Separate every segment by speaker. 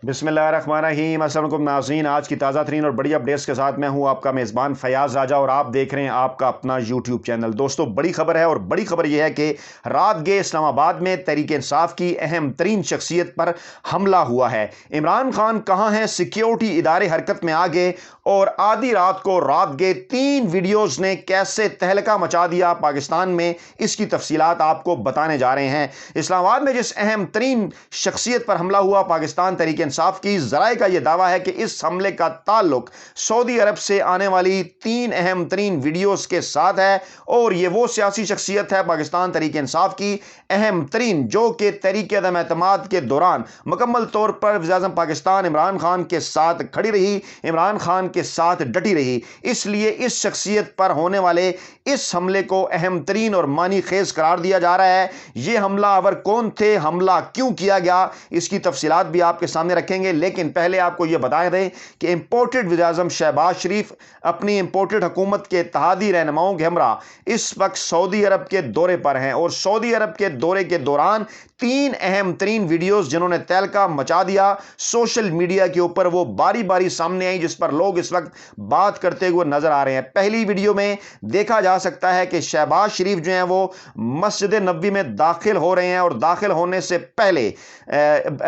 Speaker 1: बिस्मिल्लाहिर्रहमानिर्रहीम। अस्सलाम वालेकुम नाज़रीन, आज की ताज़ा तरीन और बड़ी अपडेट्स के साथ मैं हूं आपका मेज़बान फ़याज़ राजा और आप देख रहे हैं आपका अपना यूट्यूब चैनल। दोस्तों, बड़ी खबर है और बड़ी खबर यह है कि रात गए इस्लामाबाद में तहरीक इंसाफ की अहम तरीन शख्सियत पर हमला हुआ है। इमरान खान कहाँ हैं? सिक्योरिटी इदारे हरकत में आ गए और आधी रात को रात गए 3 वीडियोज़ ने कैसे तहलका मचा दिया पाकिस्तान में, इसकी तफसीलात आपको बताने जा रहे हैं। इस्लामाबाद में जिस अहम तरीन शख्सियत पर हमला हुआ पाकिस्तान तहरीक इंसाफ की, ज़राए का यह दावा है कि इस हमले का ताल्लुक सऊदी अरब से आने वाली 3 अहम तरीन वीडियोज़ के साथ है और ये वो सियासी शख्सियत है पाकिस्तान तहरीक इंसाफ की अहम तरीन जो कि तहरीक अदम एतमाद के दौरान मुकम्मल तौर पर वज़ीर-ए-आज़म पाकिस्तान इमरान खान के साथ खड़ी रही, इमरान खान के साथ डटी रही। इसलिए इस शख्सियत पर होने वाले इस हमले को अहम तरीन और मानी खेज करार दिया जा रहा है। ये हमलावर कौन थे, हमला क्यों किया गया, इसकी तफसीलात भी आपके सामने रखेंगे। लेकिन पहले आपको यह बता दें कि इंपोर्टेड वज़ीर-ए-आज़म शहबाज शरीफ अपनी इंपोर्टेड हुकूमत के इत्तेहादी रहनुमाओं के हमरा इस वक्त सऊदी अरब के दौरे पर हैं और सऊदी अरब के दौरे के दौरान 3 अहम तरीन वीडियोस जिन्होंने तहलका मचा दिया सोशल मीडिया के ऊपर, वो बारी बारी सामने आई, जिस पर लोग इस वक्त बात करते हुए नजर आ रहे हैं। पहली वीडियो में देखा जा सकता है कि शहबाज शरीफ जो हैं वो मस्जिद नबवी में दाखिल हो रहे हैं और दाखिल होने से पहले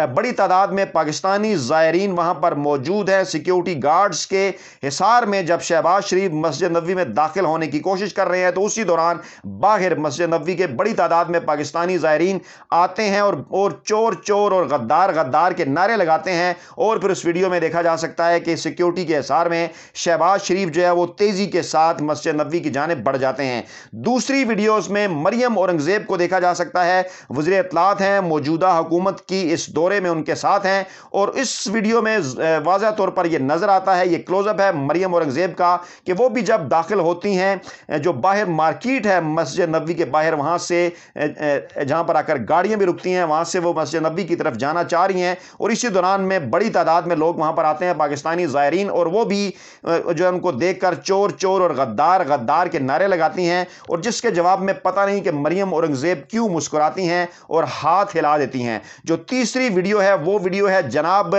Speaker 1: बड़ी तादाद में पाकिस्तानी ज़ायरीन वहां पर मौजूद हैं। सिक्योरिटी गार्ड्स के हिसार में जब शहबाज शरीफ मस्जिद नबवी में दाखिल होने की कोशिश कर रहे हैं तो उसी दौरान बाहर मस्जिद नबवी के बड़ी तादाद में पाकिस्तानी ज़ायरीन आते हैं और चोर चोर और गद्दार गद्दार के नारे लगाते हैं। और फिर उस वीडियो में देखा जा सकता है कि सिक्योरिटी के हिसार में शहबाज शरीफ जो है वो तेजी के साथ मस्जिद नबवी की जानिब बढ़ जाते हैं। दूसरी वीडियोस में मरियम औरंगजेब को देखा जा सकता है, वज़ीर इत्तलात हैं, मौजूदा हुकूमत की इस दौरे में उनके साथ हैं और इस वीडियो में वाज़ह तौर पर यह नजर आता है, ये क्लोजअप है मरियम औरंगजेब का कि वो भी जब दाखिल होती हैं, जो बाहर मार्केट है मस्जिद नबवी के बाहर, वहां से जहां पर आकर गाड़ियां भी रुकती हैं, वहां से वो मस्जिद नबवी की तरफ जाना चाह रही हैं और इसी दौरान में बड़ी तादाद में लोग वहां पर आते हैं पाकिस्तानी ज़ायरीन और वो भी जो है उनको देखकर चोर चोर और गद्दार गद्दार के नारे लगाती हैं और जिसके जवाब में पता नहीं कि मरियम औरंगजेब क्यों मुस्कुराती हैं और हाथ हिला देती हैं। जो तीसरी वीडियो है वो वीडियो है जनाब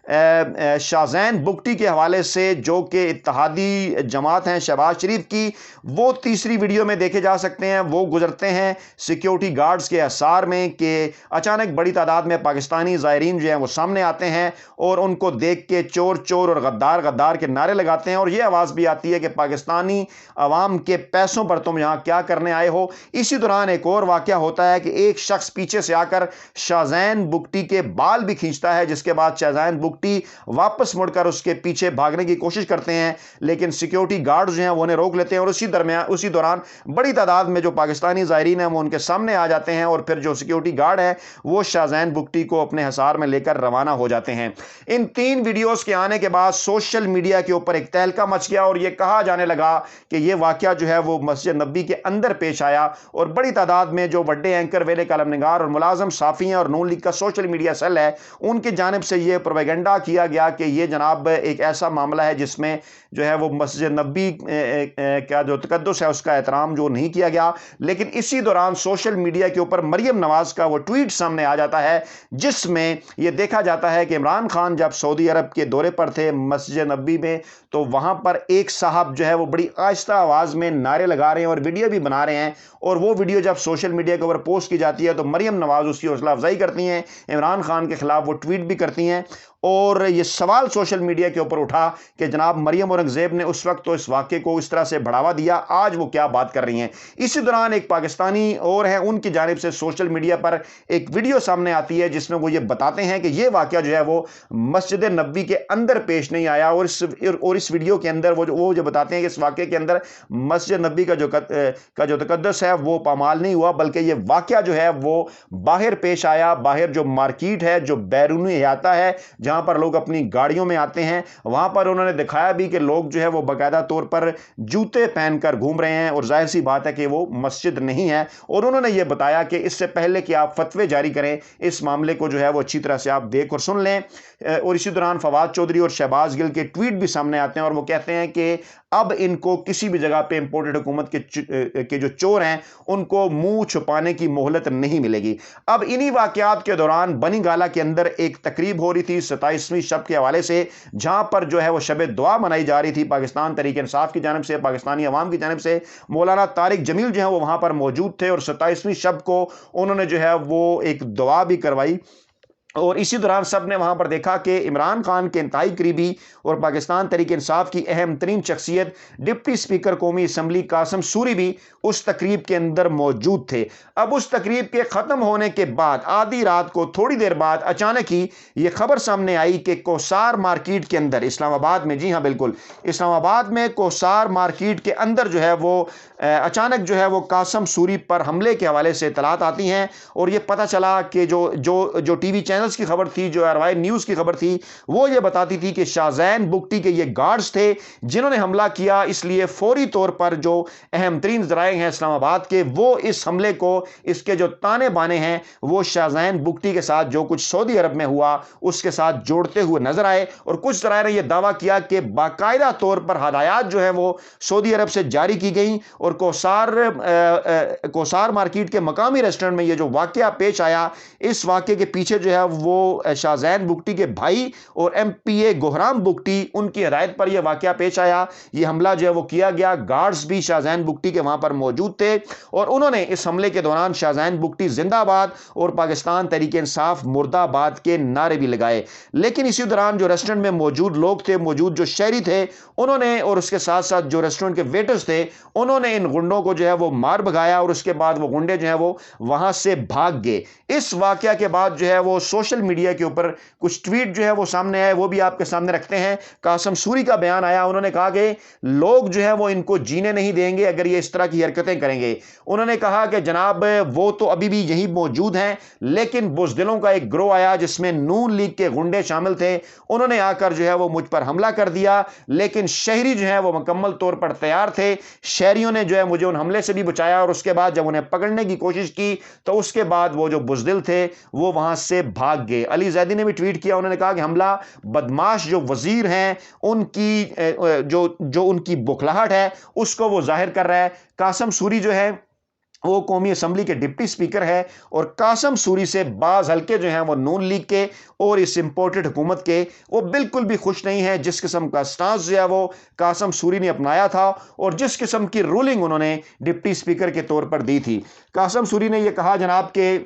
Speaker 1: शाहज़ैन बुगटी के हवाले से, जो कि इत्तेहादी जमात हैं शहबाज शरीफ की। वो तीसरी वीडियो में देखे जा सकते हैं, वो गुजरते हैं सिक्योरिटी गार्ड्स के हिसार में कि अचानक बड़ी तादाद में पाकिस्तानी ज़ायरीन जो हैं वो सामने आते हैं और उनको देख के चोर चोर और गद्दार गद्दार के नारे लगाते हैं और ये आवाज़ भी आती है कि पाकिस्तानी अवाम के पैसों पर तुम यहाँ क्या करने आए हो। इसी दौरान एक और वाक़या होता है कि एक शख्स पीछे से आकर शाहज़ैन बुगटी के बाल भी खींचता है, जिसके बाद शाहज़ैन बुगटी वापस मुड़कर उसके पीछे भागने की कोशिश करते हैं, लेकिन सिक्योरिटी गार्ड जो हैं वो उन्हें रोक लेते हैं और उसी दौरान बड़ी तादाद में जो पाकिस्तानी ज़ायरीन हैं वो उनके सामने आ जाते हैं और फिर जो सिक्योरिटी गार्ड है वो शाहज़ैन बुगटी को अपने हिसार में लेकर रवाना हो जाते हैं। इन 3 वीडियोस के आने के बाद सोशल मीडिया के ऊपर एक तहलका मच गया और यह कहा जाने लगा कि यह वाकया जो है वो मस्जिद नबवी के अंदर पेश आया और बड़ी तादाद में जो बड़े एंकर, वेले कलमनिगार और मुलाजम साफ़ी हैं और नून लीग का सोशल मीडिया सेल है, उनकी जानिब से यह प्रोपेगेंडा किया गया कि यह जनाब एक ऐसा मामला है जिसमें जो है वो मस्जिद नबवी का जो तकद्दुस है उसका एहतराम जो नहीं किया गया। लेकिन इसी दौरान सोशल मीडिया के ऊपर मरियम नवाज का वो ट्वीट सामने आ जाता है जिसमें यह देखा जाता है कि इमरान खान जब सऊदी अरब के दौरे पर थे मस्जिद नबवी में तो वहां पर एक साहब जो है वो बड़ी आहिस्ता आवाज में नारे लगा रहे हैं और वीडियो भी बना रहे हैं और वो वीडियो जब सोशल मीडिया के ऊपर पोस्ट की जाती है तो मरियम नवाज उसकी हौसला अफजाई करती हैं, इमरान खान के खिलाफ वो ट्वीट भी करती हैं और ये सवाल सोशल मीडिया के ऊपर उठा कि जनाब मरियम औरंगजेब ने उस वक्त तो इस वाक़े को इस तरह से बढ़ावा दिया, आज वो क्या बात कर रही हैं। इसी दौरान एक पाकिस्तानी और है, उनकी जानिब से सोशल मीडिया पर एक वीडियो सामने आती है जिसमें वो ये बताते हैं कि ये वाक़या जो है वो मस्जिद नबवी के अंदर पेश नहीं आया और इस वीडियो के अंदर वो जो बताते हैं कि इस वाक़े के अंदर मस्जिद नबवी का जो तकद्दुस है वो पामाल नहीं हुआ, बल्कि ये वाक़या जो है वो बाहर पेश आया। बाहर जो मार्केट है, जो बैरूनी इहाता है जहां पर लोग अपनी गाड़ियों में आते हैं, वहां पर उन्होंने दिखाया भी कि लोग जो है वो बाकायदा तौर पर जूते पहनकर घूम रहे हैं और जाहिर सी बात है कि वो मस्जिद नहीं है। और उन्होंने ये बताया कि इससे पहले कि आप फतवे जारी करें इस मामले को जो है वो अच्छी तरह से आप देख और सुन लें। और इसी दौरान फवाद चौधरी और शहबाज गिल के ट्वीट भी सामने आते हैं और वो कहते हैं कि अब इनको किसी भी जगह पे इंपोर्टेड हुकूमत के जो चोर हैं उनको मुंह छुपाने की मोहलत नहीं मिलेगी। अब इन्हीं वाकयात के दौरान बनी गाला के अंदर एक तकरीब हो रही थी 27ویں شب کے حوالے سے، جہاں پر جو ہے وہ شب دعا منائی جا رہی تھی پاکستان تحریک انصاف کی جانب سے، پاکستانی عوام کی جانب سے۔ مولانا طارق جمیل جو ہے وہ وہاں پر موجود تھے اور 27ویں شب کو انہوں نے جو ہے وہ ایک دعا بھی کروائی، اور اسی دوران سب نے وہاں پر دیکھا کہ عمران خان کے انتہائی قریبی اور پاکستان تحریک انصاف کی اہم ترین شخصیت ڈپٹی اسپیکر قومی اسمبلی قاسم سوری بھی اس تقریب کے اندر موجود تھے۔ اب اس تقریب کے ختم ہونے کے بعد آدھی رات کو تھوڑی دیر بعد اچانک ہی یہ خبر سامنے آئی کہ کوثار مارکیٹ کے اندر اسلام آباد میں، جی ہاں بالکل اسلام آباد میں کوثار مارکیٹ کے اندر جو ہے وہ اچانک جو ہے وہ قاسم سوری پر حملے کے حوالے سے اطلاعات آتی ہیں، اور یہ پتہ چلا کہ جو ٹی وی چینلز کی خبر تھی، جو RY نیوز کی خبر تھی، وہ یہ بتاتی تھی کہ شاہزین بگٹی کے یہ گارڈز تھے جنہوں نے حملہ کیا، اس لیے فوری طور پر جو اہم ترین ذرائع ہیں اسلام آباد کے، وہ اس حملے کو، اس کے جو تانے بانے ہیں وہ شاہزین بگٹی کے ساتھ جو کچھ سعودی عرب میں ہوا اس کے ساتھ جوڑتے ہوئے نظر آئے، اور کچھ ذرائع نے یہ دعویٰ کیا کہ باقاعدہ طور پر ہدایات جو ہیں وہ سعودی عرب سے جاری کی گئیں، اور کوثار مارکیٹ کے مقامی ریسٹورنٹ میں یہ جو واقعہ پیش آیا، اس واقعے کے پیچھے جو ہے وہ شاہزین بگٹی کے بھائی اور MPA گوہرام بگٹی، ان کی ہدایت پر یہ واقعہ پیش آیا، یہ حملہ جو ہے وہ کیا گیا۔ گارڈز بھی شاہزین بگٹی کے وہاں پر موجود تھے، اور انہوں نے اس حملے کے دوران شاہزین بگٹی زندہ آباد اور پاکستان تحریک انصاف مردہ آباد کے نعرے بھی لگائے۔ لیکن اسی دوران جو ریسٹورنٹ میں موجود لوگ تھے، موجود جو شہری تھے، انہوں نے، اور اس کے ساتھ ساتھ جو ریسٹورنٹ کے ویٹرز تھے، انہوں نے ان گنڈوں کو جو ہے وہ مار بھگایا، اور اس کے بعد وہ گنڈے جو ہیں وہ وہاں سے بھاگ گئے۔ اس واقعہ کے بعد جو ہے وہ سوشل میڈیا کے اوپر کچھ ٹویٹ جو ہے وہ سامنے آئے، وہ بھی آپ کے سامنے رکھتے ہیں۔ قاسم سوری کا بیان آیا، انہوں نے کہا کہ لوگ جو ہے وہ ان کو جینے نہیں دیں گے اگر یہ اس طرح کی حرکتیں کریں گے۔ انہوں نے کہا کہ جناب وہ تو ابھی بھی یہی موجود ہیں، لیکن بزدلوں کا ایک گروہ آیا جس میں نون لیگ کے گنڈے شامل تھے، انہوں نے آ کر جو ہے وہ مجھ پر حملہ کر دیا، لیکن شہری جو ہے وہ مکمل طور پر تیار تھے، شہریوں نے جو ہے مجھے ان حملے سے بھی بچایا، اور اس کے بعد جب انہیں پکڑنے کی کوشش کی تو اس کے بعد وہ جو بزدل تھے وہ وہاں سے بھاگ گئے۔ علی زیدی نے بھی ٹویٹ کیا، انہوں نے کہا کہ حملہ بدماش جو وزیر ہیں ان کی جو ان کی بخلاہٹ ہے اس کو وہ ظاہر کر رہا ہے۔ قاسم سوری جو ہے وہ قومی اسمبلی کے ڈپٹی اسپیکر ہے، اور قاسم سوری سے بعض حلقے جو ہیں وہ نون لیگ کے اور اس امپورٹڈ حکومت کے، وہ بالکل بھی خوش نہیں ہیں جس قسم کا سٹانس جو ہے وہ قاسم سوری نے اپنایا تھا، اور جس قسم کی رولنگ انہوں نے ڈپٹی اسپیکر کے طور پر دی تھی۔ قاسم سوری نے یہ کہا جناب کہ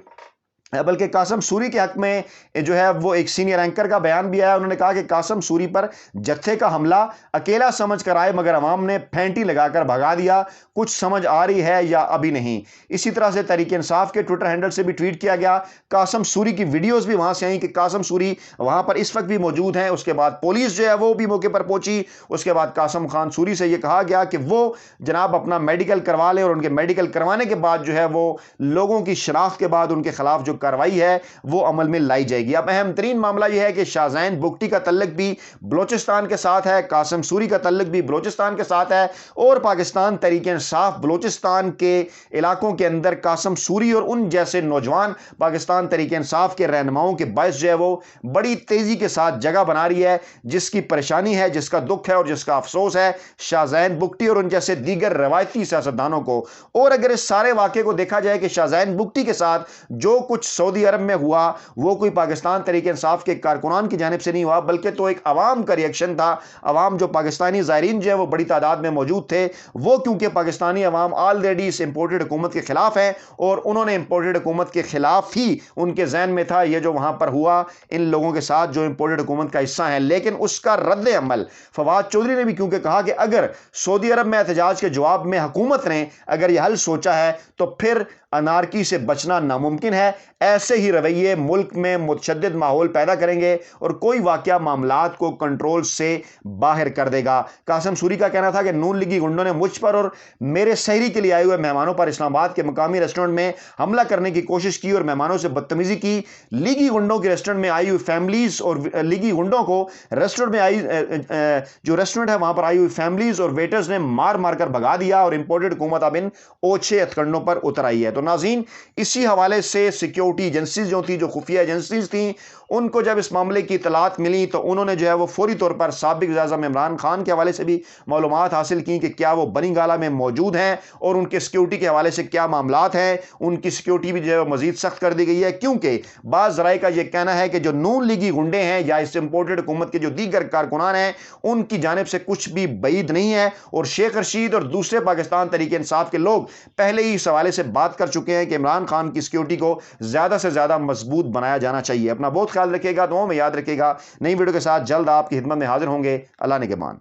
Speaker 1: بلکہ قاسم سوری کے حق میں جو ہے وہ ایک سینئر اینکر کا بیان بھی آیا، انہوں نے کہا کہ قاسم سوری پر جتھے کا حملہ اکیلا سمجھ کر آئے مگر عوام نے پھینٹی لگا کر بھگا دیا، کچھ سمجھ آ رہی ہے یا ابھی نہیں۔ اسی طرح سے تحریک انصاف کے ٹویٹر ہینڈل سے بھی ٹویٹ کیا گیا، قاسم سوری کی ویڈیوز بھی وہاں سے آئیں کہ قاسم سوری وہاں پر اس وقت بھی موجود ہیں۔ اس کے بعد پولیس جو ہے وہ بھی موقع پر پہنچی، اس کے بعد قاسم خان سوری سے یہ کہا گیا کہ وہ جناب اپنا میڈیکل کروا لیں، اور ان کے میڈیکل کروانے کے بعد جو ہے وہ لوگوں کی شناخت کے بعد ان کے خلاف جو کارروائی ہے وہ عمل میں لائی جائے گی۔ اب اہم ترین معاملہ یہ ہے کہ شاہزین بگٹی کا تعلق بھی بلوچستان کے ساتھ ہے، قاسم سوری کا تعلق بھی بلوچستان کے ساتھ ہے، اور پاکستان تحریک انصاف بلوچستان کے علاقوں کے اندر قاسم سوری اور ان جیسے نوجوان پاکستان تحریک انصاف کے رہنماؤں کے باعث جو ہے وہ بڑی تیزی کے ساتھ جگہ بنا رہی ہے، جس کی پریشانی ہے، جس کا دکھ ہے اور جس کا افسوس ہے شاہزین بگٹی اور ان جیسے دیگر روایتی سیاستدانوں کو۔ اور اگر اس سارے واقعے کو دیکھا جائے کہ شاہزین بگٹی کے ساتھ جو کچھ سعودی عرب میں ہوا وہ کوئی پاکستان تحریک انصاف کے کارکنان کی جانب سے نہیں ہوا، بلکہ تو ایک عوام کا ریئیکشن تھا۔ عوام جو پاکستانی زائرین جو ہے وہ بڑی تعداد میں موجود تھے، وہ کیونکہ پاکستانی عوام آلریڈی اس امپورٹڈ حکومت کے خلاف ہیں، اور انہوں نے امپورٹڈ حکومت کے خلاف ہی ان کے ذہن میں تھا یہ جو وہاں پر ہوا ان لوگوں کے ساتھ جو امپورٹڈ حکومت کا حصہ ہیں۔ لیکن اس کا رد عمل فواد چودھری نے بھی کیونکہ کہا کہ اگر سعودی عرب میں احتجاج کے جواب میں حکومت نے اگر یہ حل سوچا ہے تو پھر انارکی سے بچنا ناممکن ہے، ایسے ہی رویے ملک میں متشدد ماحول پیدا کریں گے اور کوئی واقعہ معاملات کو کنٹرول سے باہر کر دے گا۔ قاسم سوری کا کہنا تھا کہ نون لیگی گنڈوں نے مجھ پر اور میرے سحری کے لیے آئے ہوئے مہمانوں پر اسلام آباد کے مقامی ریسٹورنٹ میں حملہ کرنے کی کوشش کی اور مہمانوں سے بدتمیزی کی۔ لیگی گنڈوں کے ریسٹورنٹ میں آئی ہوئی فیملیز اور لیگی گنڈوں کو ریسٹورنٹ میں جو ریسٹورنٹ ہے وہاں پر آئی ہوئی فیملیز اور ویٹرز نے مار مار کر بھگا دیا اور امپورٹڈ حکومت اب ان اوچھے ہتھکنڈوں پر اتر آئی ہے۔ تو ناظرین، اسی حوالے سے سیکیورٹی ایجنسیز جو تھی، جو خفیہ ایجنسیز تھیں، उनको जब इस मामले की इतलात मिली तो उन्होंने जो है वो फौरी तौर पर साबिक वज़ीर-ए-आज़म इमरान खान के हवाले से भी मालूमात हासिल की कि क्या वो बनी गाला में मौजूद हैं और उनके सिक्योरिटी के हवाले से क्या मामलात हैं। उनकी सिक्योरिटी भी जो है मज़ीद सख्त कर दी गई है, क्योंकि बाज़ ज़राए का यह कहना है कि जो नून लीगी गुंडे हैं या इस इम्पोर्टेड हुकूमत के जो दीगर कारकुनान हैं उनकी जानिब से कुछ भी बईद नहीं है और शेख रशीद और दूसरे पाकिस्तान तहरीक इंसाफ के लोग पहले ही इस हवाले से बात कर चुके हैं कि इमरान खान की सिक्योरिटी को ज़्यादा से ज़्यादा मजबूत बनाया जाना चाहिए। अपना बहुत ख्याल रखिएगा, दुआओं में याद रखिएगा। नई वीडियो के साथ जल्द आपकी खिदमत में हाजिर होंगे। अल्लाह ने के मान।